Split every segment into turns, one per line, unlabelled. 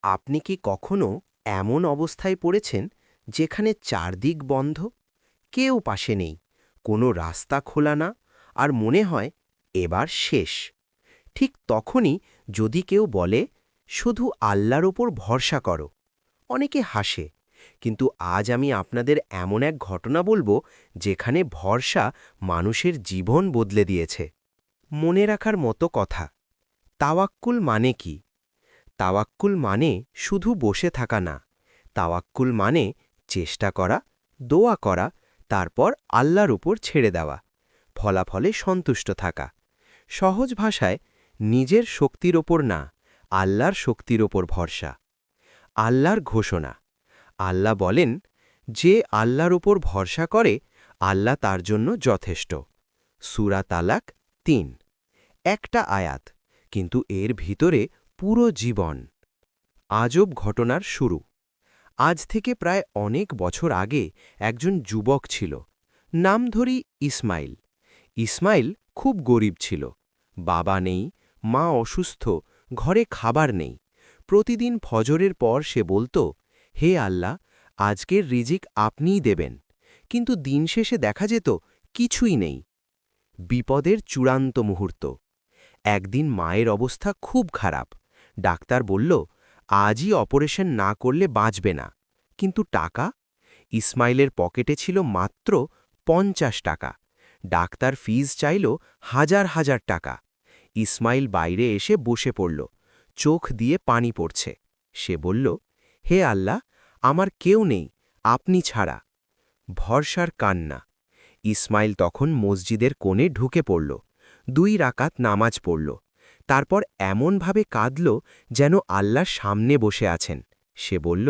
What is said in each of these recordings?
আপনি কি কখনো এমন অবস্থায় পড়েছেন যেখানে চারদিক বন্ধ, কেউ পাশে নেই, কোনো রাস্তা খোলা না, আর মনে হয় এবার শেষ? ঠিক তখনই যদি কেউ বলে, শুধু আল্লাহর ওপর ভরসা করো, অনেকে হাসে। কিন্তু আজ আমি আপনাদের এমন এক ঘটনা বলবো যেখানে ভরসা মানুষের জীবন বদলে দিয়েছে। মনে রাখার মতো কথা। তাওয়াক্কুল মানে কি? তাওয়াক্কুল মানে শুধু বসে থাকা না। তাওয়াক্কুল মানে চেষ্টা করা, দোয়া করা, তারপর আল্লাহর উপর ছেড়ে দেওয়া, ফলাফলে সন্তুষ্ট থাকা। সহজ ভাষায়, নিজের শক্তির ওপর না, আল্লাহর শক্তির ওপর ভরসা। আল্লাহর ঘোষণা। আল্লাহ বলেন, যে আল্লাহর উপর ভরসা করে, আল্লাহ তার জন্য যথেষ্ট। সূরা তালাক ৩। একটা আয়াত, কিন্তু এর ভিতরে পুরো জীবন। আজব ঘটনার শুরু। আজ থেকে প্রায় অনেক বছর আগে একজন যুবক ছিল। নাম ধরি ইসমাইল। ইসমাইল খুব গরিব ছিল। বাবা নেই, মা অসুস্থ, ঘরে খাবার নেই। প্রতিদিন ফজরের পর সে বলতো, হে আল্লাহ, আজকের রিজিক আপনিই দেবেন। কিন্তু দিন শেষে দেখা যেত কিছুই নেই। বিপদের চূড়ান্ত মুহূর্ত। একদিন মায়ের অবস্থা খুব খারাপ। ডাক্তার বলল, আজই অপারেশন না করলে বাঁচবে না। কিন্তু টাকা? ইসমাইলের পকেটে ছিল মাত্র ৫০ টাকা। ডাক্তার ফিজ চাইল হাজার হাজার টাকা। ইসমাইল বাইরে এসে বসে পড়ল। চোখ দিয়ে পানি পড়ছে। সে বলল, হে আল্লাহ, আমার কেউ নেই, আপনি ছাড়া। ভরসার কান্না। ইসমাইল তখন মসজিদের কোণে ঢুকে পড়ল। ২ রাকাত নামাজ পড়ল। তারপর এমনভাবে কাঁদল যেন আল্লাহ সামনে বসে আছেন। সে বলল,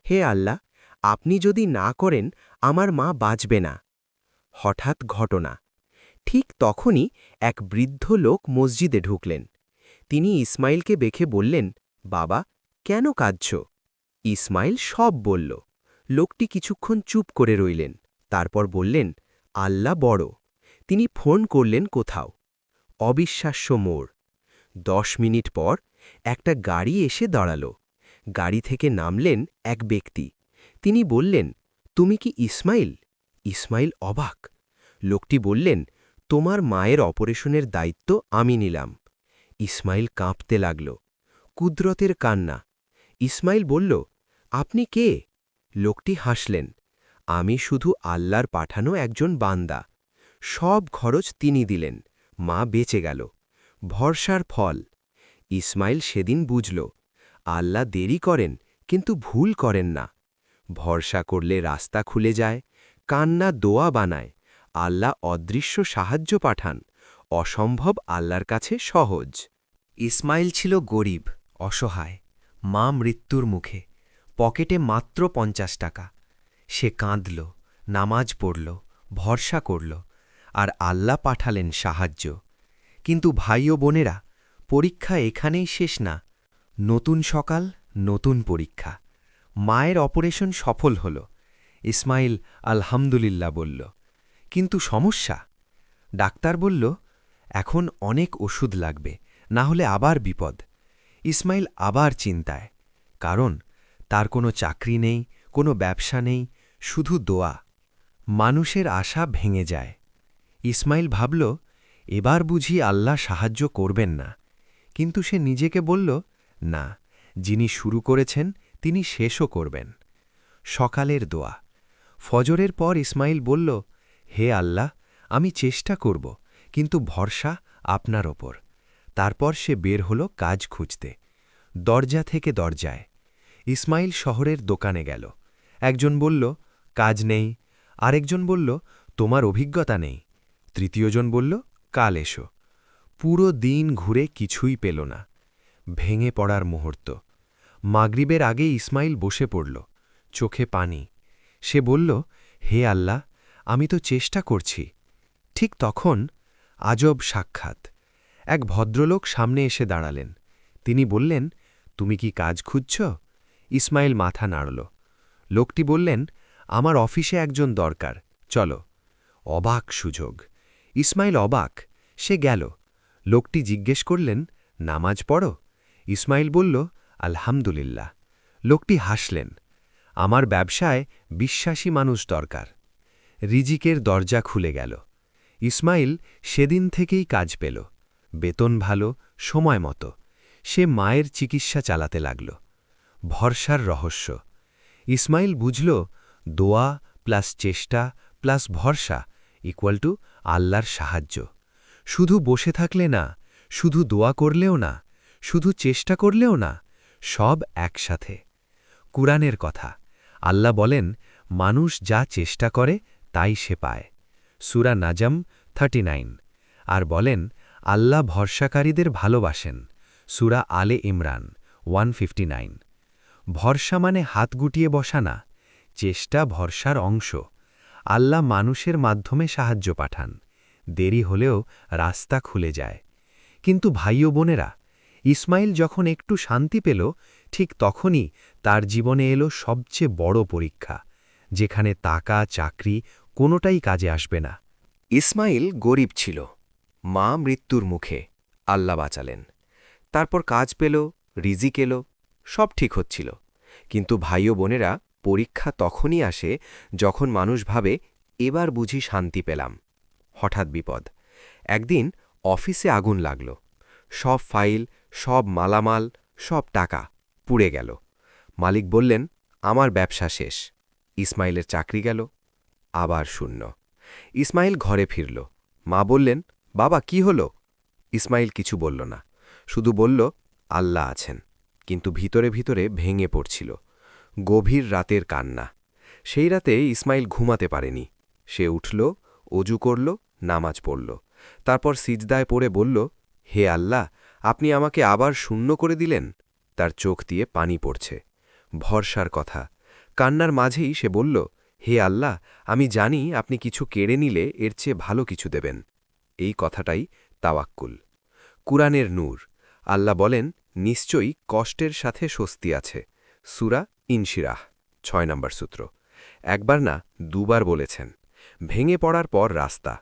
হে আল্লাহ, আপনি যদি না করেন, আমার মা বাঁচবে না। হঠাৎ ঘটনা। ঠিক তখনই এক বৃদ্ধ লোক মসজিদে ঢুকলেন। তিনি ইসমাইলকে দেখে বললেন, বাবা, কেন কাঁদছ? ইসমাইল সব বলল। লোকটি কিছুক্ষণ চুপ করে রইলেন। তারপর বললেন, আল্লাহ বড়। তিনি ফোন করলেন কোথাও। অবিশ্বাস্য মোড়। ১০ মিনিট পর একটা গাড়ি এসে দাঁড়াল। গাড়ি থেকে নামলেন এক ব্যক্তি। তিনি বললেন, তুমি কি ইসমাইল? ইসমাইল অবাক। লোকটি বললেন, তোমার মায়ের অপারেশনের দায়িত্ব আমি নিলাম। ইসমাইল কাঁপতে লাগল। কুদরতের কান্না। ইসমাইল বলল, আপনি কে? লোকটি হাসলেন, আমি শুধু আল্লাহর পাঠানো একজন বান্দা। সব খরচ তিনি দিলেন। মা বেঁচে গেল। ভরসার ফল। ইসমাইল সেদিন বুঝল, আল্লাহ দেরি করেন, কিন্তু ভুল করেন না। ভরসা করলে রাস্তা খুলে যায়, কান্না দোয়া বানায়, আল্লাহ অদৃশ্য সাহায্য পাঠান, অসম্ভব আল্লাহর কাছে সহজ। ইসমাইল ছিল গরিব, অসহায়, মা মৃত্যুর মুখে, পকেটে মাত্র ৫০ টাকা। সে কাঁদল, নামাজ পড়ল, ভরসা করল, আর আল্লাহ পাঠালেন সাহায্য। কিন্তু ভাই ও বোনেরা, পরীক্ষা এখানেই শেষ না। নতুন সকাল, নতুন পরীক্ষা। মায়ের অপারেশন সফল হল। ইসমাইল আলহামদুলিল্লাহ বলল। কিন্তু সমস্যা? ডাক্তার বলল, এখন অনেক ওষুধ লাগবে, না হলে আবার বিপদ। ইসমাইল আবার চিন্তায়, কারণ তার কোনো চাকরি নেই, কোনো ব্যবসা নেই, শুধু দোয়া। মানুষের আশা ভেঙে যায়। ইসমাইল ভাবল, এবার বুঝি আল্লাহ সাহায্য করবেন না। কিন্তু সে নিজেকে বলল, না, যিনি শুরু করেছেন তিনি শেষও করবেন। সকালের দোয়া। ফজরের পর ইসমাইল বলল, হে আল্লাহ, আমি চেষ্টা করব, কিন্তু ভরসা আপনার ওপর। তারপর সে বের হল কাজ খুঁজতে। দরজা থেকে দরজায়। ইসমাইল শহরের দোকানে গেল। একজন বলল, কাজ নেই। আরেকজন বলল, তোমার অভিজ্ঞতা নেই। তৃতীয়জন বলল, কাল এসো। পুরো দিন ঘুরে কিছুই পেল না। ভেঙে পড়ার মুহূর্ত। মাগরিবের আগে ইসমাইল বসে পড়ল, চোখে পানি। সে বলল, হে আল্লাহ, আমি তো চেষ্টা করছি। ঠিক তখন আজব সাক্ষাৎ। এক ভদ্রলোক সামনে এসে দাঁড়ালেন। তিনি বললেন, তুমি কি কাজ খুঁজছ? ইসমাইল মাথা নাড়ল। লোকটি বললেন, আমার অফিসে একজন দরকার, চলো। অবাক সুযোগ। ইসমাইল অবাক। সে গেল। লোকটি জিজ্ঞেস করলেন, নামাজ পড়ো? ইসমাইল বলল,
আলহামদুলিল্লাহ। লোকটি হাসলেন। আমার ব্যবসায় বিশ্বাসী মানুষ দরকার। রিজিকের দরজা খুলে গেল। ইসমাইল সেদিন থেকেই কাজ পেল। বেতন ভালো, সময় মতো। সে মায়ের চিকিৎসা চালাতে লাগল। ভরসার রহস্য। ইসমাইল বুঝল, দোয়া প্লাস চেষ্টা প্লাস ভরসা ইকুয়াল টু আল্লাহর সাহায্য। শুধু বসে থাকলে না, শুধু দোয়া করলেও না, শুধু চেষ্টা করলেও না, সব একসাথে। কুরআনের কথা। আল্লাহ বলেন, মানুষ যা চেষ্টা করে তাই সে পায়। সূরা নাজম 39। আর বলেন, আল্লাহ ভরসাকারীদের ভালোবাসেন। সূরা আলে ইমরান 159। ভরসা মানে হাত গুটিয়ে বসা না, চেষ্টা ভরসার অংশ। আল্লাহ মানুষের মাধ্যমে সাহায্য পাঠান, দেরি হলেও রাস্তা খুলে যায়। কিন্তু ভাই ও বোনেরা, ইসমাইল যখন একটু শান্তি পেল, ঠিক তখনই তার জীবনে এলো সবচেয়ে বড় পরীক্ষা, যেখানে টাকা চাকরি কোনোটাই কাজে আসবে না।
ইসমাইল গরিব ছিল, মা মৃত্যুর মুখে, আল্লাহ বাঁচালেন। তারপর কাজ পেল, রিজিক এলো, সব ঠিক হচ্ছিল। কিন্তু ভাই ও বোনেরা, পরীক্ষা তখনই আসে যখন মানুষ ভাবে, এবার বুঝি শান্তি পেলাম। হঠাৎ বিপদ। একদিন অফিসে আগুন লাগল। সব ফাইল, সব মালামাল, সব টাকা পুড়ে গেল। মালিক বললেন, আমার ব্যবসা শেষ। ইসমাইলের চাকরি গেল। আবার শূন্য। ইসমাইল ঘরে ফিরল। মা বললেন, বাবা কি হলো? ইসমাইল কিছু বলল না, শুধু বলল, আল্লাহ আছেন। কিন্তু ভিতরে ভিতরে ভেঙে পড়ছিল। গভীর রাতের কান্না। সেই রাতে ইসমাইল ঘুমাতে পারেনি। সে উঠল, অজু করল, নামাজ পড়ল। তারপর সিজদায় পড়ে বলল, হে আল্লাহ, আপনি আমাকে আবার শূন্য করে দিলেন। তার চোখ দিয়ে পানি পড়ছে। ভরসার কথা। কান্নার মাঝেই সে বলল, হে আল্লাহ, আমি জানি আপনি কিছু কেড়ে নিলে এর চেয়ে ভালো কিছু দেবেন। এই কথাটাই তাওয়াক্কুল। কুরআনের নূর। আল্লাহ বলেন, নিশ্চয়ই কষ্টের সাথে স্বস্তি আছে। সূরা ইনশিরাহ ৬ নম্বর সূত্র। একবার না, দুবার বলেছেন। ভেঙে পড়ার পর রাস্তা।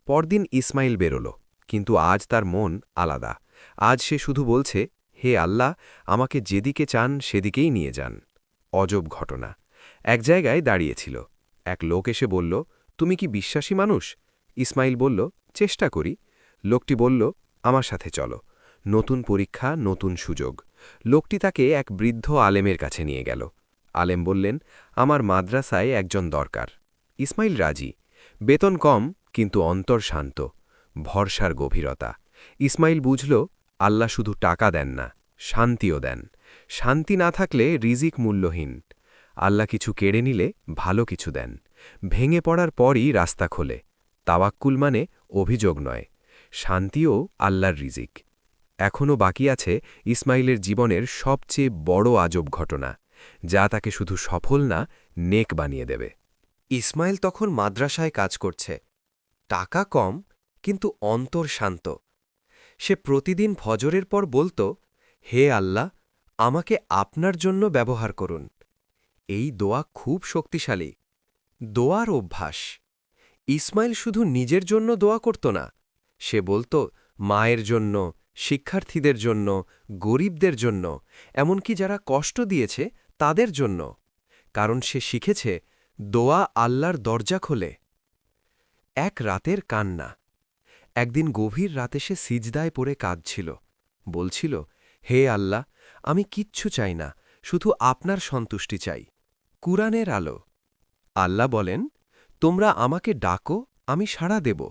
পরদিন ইসমাইল বেরোল, কিন্তু আজ তার মন আলাদা। আজ সে শুধু বলছে, হে আল্লাহ, আমাকে যেদিকে চান সেদিকেই নিয়ে যান। অজব ঘটনা। এক জায়গায় দাঁড়িয়েছিল। এক লোক এসে বলল, তুমি কি বিশ্বাসী মানুষ? ইসমাইল বলল, চেষ্টা করি। লোকটি বলল, আমার সাথে চলো। নতুন পরীক্ষা, নতুন সুযোগ। লোকটি তাকে এক বৃদ্ধ আলেমের কাছে নিয়ে গেল। আলেম বললেন, আমার মাদ্রাসায় একজন দরকার। ইসমাইল রাজি। বেতন কম, কিন্তু অন্তর শান্ত। ভরসার গভীরতা। ইসমাইল বুঝল, আল্লাহ শুধু টাকা দেন না, শান্তিও দেন। শান্তি না থাকলে রিজিক মূল্যহীন। আল্লাহ কিছু কেড়ে নিলে ভালো কিছু দেন। ভেঙে পড়ার পরই রাস্তা খোলে। তাওয়াক্কুল মানে অভিযোগ নয়। শান্তিও আল্লাহর রিজিক। এখনও বাকি আছে ইসমাইলের জীবনের সবচেয়ে বড় আজব ঘটনা, যা তাকে শুধু সফল না, নেক বানিয়ে দেবে। ইসমাইল তখন মাদ্রাসায় কাজ করছে। টাকা কম, কিন্তু অন্তর শান্ত। সে প্রতিদিন ফজরের পর বলত, হে আল্লাহ, আমাকে আপনার জন্য ব্যবহার করুন। এই দোয়া খুব শক্তিশালী। দোয়ার অভ্যাস। ইসমাইল শুধু নিজের জন্য দোয়া করত না, সে বলত, মায়ের জন্য, শিক্ষার্থীদের জন্য, গরিবদের জন্য, এমনকি যারা কষ্ট দিয়েছে তাদের জন্য। কারণ সে শিখেছে, দোয়া আল্লাহর দরজা খোলে। এক রাতের কান্না। একদিন গভীর রাতে সে সিজদায় পড়ে কাঁদছিল। বলছিল, হে আল্লাহ, আমি কিচ্ছু চাই না, শুধু আপনার সন্তুষ্টি চাই। কুরআনের আলো। আল্লাহ বলেন, তোমরা আমাকে ডাকো, আমি সাড়া দেব।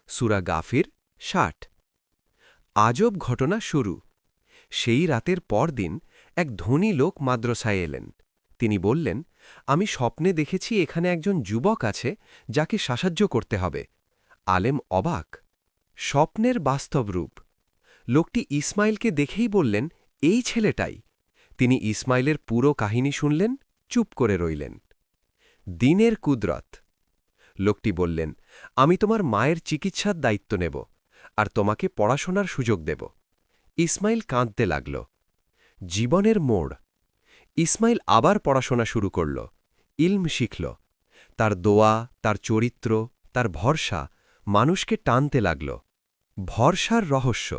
সূরা গাফির ৬০। আজব ঘটনা শুরু। সেই রাতের পরদিন এক ধনী লোক মাদ্রাসায় এলেন। তিনি বললেন, আমি স্বপ্নে দেখেছি এখানে একজন যুবক আছে যাকে সাহায্য করতে হবে। আলেম অবাক। স্বপ্নের বাস্তব রূপ। লোকটি ইসমাইলকে দেখেই বললেন, এই ছেলেটাই। তিনি ইসমাইলের পুরো কাহিনী শুনলেন, চুপ করে রইলেন। দিনের কুদরত। লোকটি বললেন, আমি তোমার মায়ের চিকিৎসার দায়িত্ব নেব, আর তোমাকে পড়াশোনার সুযোগ দেব। ইসমাইল কাঁদতে লাগল। জীবনের মোড়। ইসমাইল আবার পড়াশোনা শুরু করল, ইলম শিখল। তার দোয়া, তার চরিত্র, তার ভরসা মানুষকে টানতে লাগল। ভরসার রহস্য।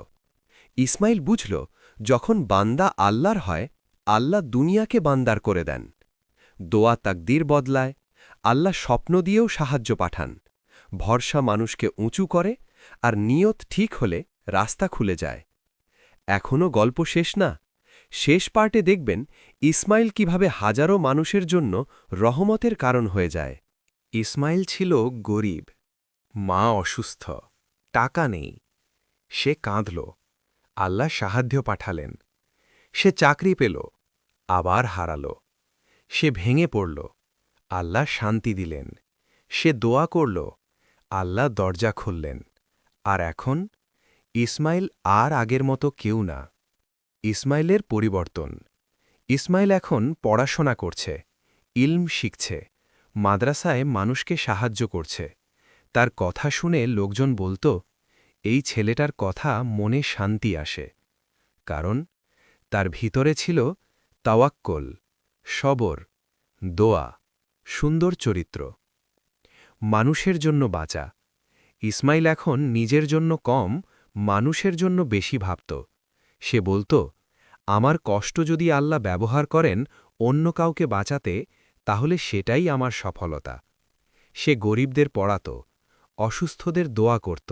ইসমাইল বুঝল, যখন বান্দা আল্লাহর হয়,
আল্লাহ দুনিয়াকে বান্দার করে দেন। দোয়া তাকদীর বদলায়, আল্লাহ স্বপ্ন দিয়েও সাহায্য পাঠান। ভরসা মানুষকে উঁচু করে, আর নিয়ত ঠিক হলে রাস্তা খুলে যায়। এখনও গল্প শেষ না। শেষ পার্টে দেখবেন ইসমাইল কিভাবে হাজারো মানুষের জন্য রহমতের কারণ হয়ে যায়। ইসমাইল ছিল গরিব, মা অসুস্থ, টাকা নেই। সে কাঁদল, আল্লাহ সাহায্য পাঠালেন। সে চাকরি পেল, আবার হারাল। সে ভেঙে পড়ল, আল্লাহ শান্তি দিলেন। সে দোয়া করল, আল্লাহ দরজা খুললেন। আর এখন ইসমাইল আর আগের মতো কেউ না। ইসমাইলের পরিবর্তন। ইসমাইল এখন পড়াশোনা করছে, ইলম শিখছে, মাদ্রাসায় মানুষকে সাহায্য করছে। তার কথা শুনে লোকজন বলতো, এই ছেলেটার কথা মনে শান্তি আসে। কারণ তার ভিতরে ছিল তাওয়াক্কুল, সবর, দোয়া, সুন্দর চরিত্র। মানুষের জন্য বাঁচা। ইসমাইল এখন নিজের জন্য কম, মানুষের জন্য বেশি ভাবত। সে বলত, আমার কষ্ট যদি আল্লাহ ব্যবহার করেন অন্য কাউকে বাঁচাতে, তাহলে সেটাই আমার সফলতা। সে গরিবদের পড়াত, অসুস্থদের দোয়া করত,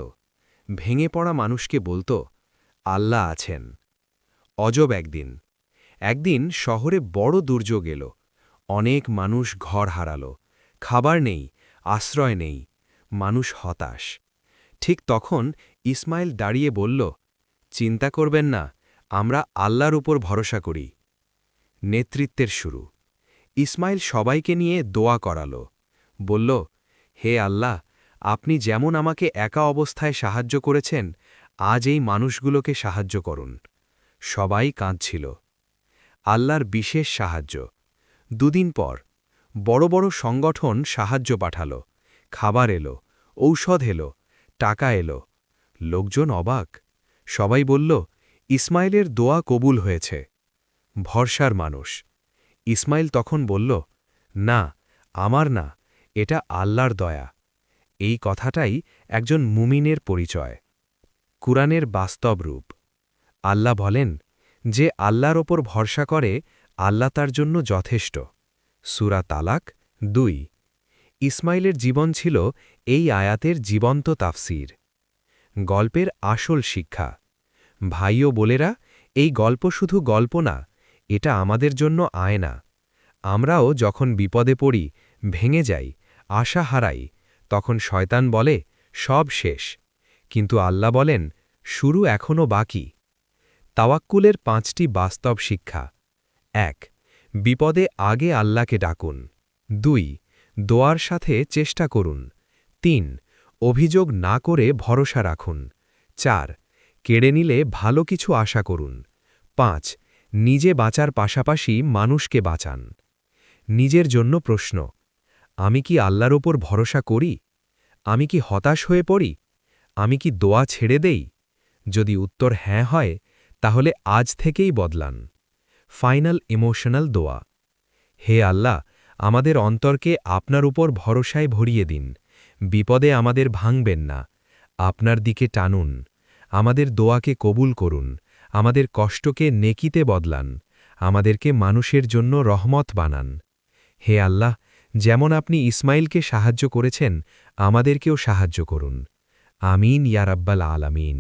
ভেঙে পড়া মানুষকে বলত, আল্লাহ আছেন। অজব একদিন শহরে বড় দুর্যোগ এল। অনেক মানুষ ঘর হারাল, খাবার নেই, আশ্রয় নেই, মানুষ হতাশ। ঠিক তখন ইসমাইল দাঁড়িয়ে বলল, চিন্তা করবেন না, আমরা আল্লাহর উপর ভরসা করি। নেতৃত্বের শুরু। ইসমাইল সবাইকে নিয়ে দোয়া করাল, বলল, হে আল্লাহ, আপনি যেমন আমাকে একা অবস্থায় সাহায্য করেছেন, আজ এই মানুষগুলোকে সাহায্য করুন। সবাই কাঁদছিল। আল্লাহর বিশেষ সাহায্য। দুদিন পর বড় বড় সংগঠন সাহায্য পাঠাল, খাবার এলো, ঔষধ এলো, টাকা এলো। লোকজন অবাক। সবাই বলল, ইসমাইলের দোয়া কবুল হয়েছে। ভরসার মানুষ। ইসমাইল তখন বলল, না, আমার না, এটা আল্লাহর দয়া। এই কথাটাই একজন মুমিনের পরিচয়। কুরআনের বাস্তব রূপ। আল্লাহ বলেন, যে আল্লাহর ওপর ভরসা করে আল্লাহ তার জন্য যথেষ্ট। সূরা তালাক 2। ইসমাইলের জীবন ছিল এই আয়াতের জীবন্ত তাফসীর। গল্পের আসল শিক্ষা। ভাই ও বোনেরা, এই গল্প শুধু গল্প না, এটা আমাদের জন্য আয়না। আমরাও যখন বিপদে পড়ি, ভেঙে যাই, আশা হারাই, তখন শয়তান বলে, সব শেষ। কিন্তু আল্লাহ বলেন, শুরু এখনও বাকি। তাওয়াক্কুলের 5টি বাস্তব শিক্ষা। 1. বিপদে আগে আল্লাহকে ডাকুন। 2. দোয়ার সাথে চেষ্টা করুন। 3. অভিযোগ না করে ভরসা রাখুন। 4. কেড়ে নিলে ভালো কিছু আশা করুন। 5. নিজে বাঁচার পাশাপাশি মানুষকে বাঁচান। নিজের জন্য প্রশ্ন। আমি কি আল্লাহর ওপর ভরসা করি? আমি কি হতাশ হয়ে পড়ি? আমি কি দোয়া ছেড়ে দেই? যদি উত্তর হ্যাঁ হয়, তাহলে আজ থেকেই বদলান। ফাইনাল ইমোশনাল দোয়া। হে আল্লাহ, আমাদের অন্তরকে আপনার উপর ভরসায় ভরিয়ে দিন। বিপদে আমাদের ভাঙবেন না, আপনার দিকে টানুন। আমাদের দোয়াকে কবুল করুন, আমাদের কষ্টকে নেকিতে বদলান, আমাদেরকে মানুষের জন্য রহমত বানান। হে আল্লাহ, যেমন আপনি ইসমাইলকে সাহায্য করেছেন, আমাদেরকেও সাহায্য করুন। আমিন ইয়া রাব্বাল আলামিন।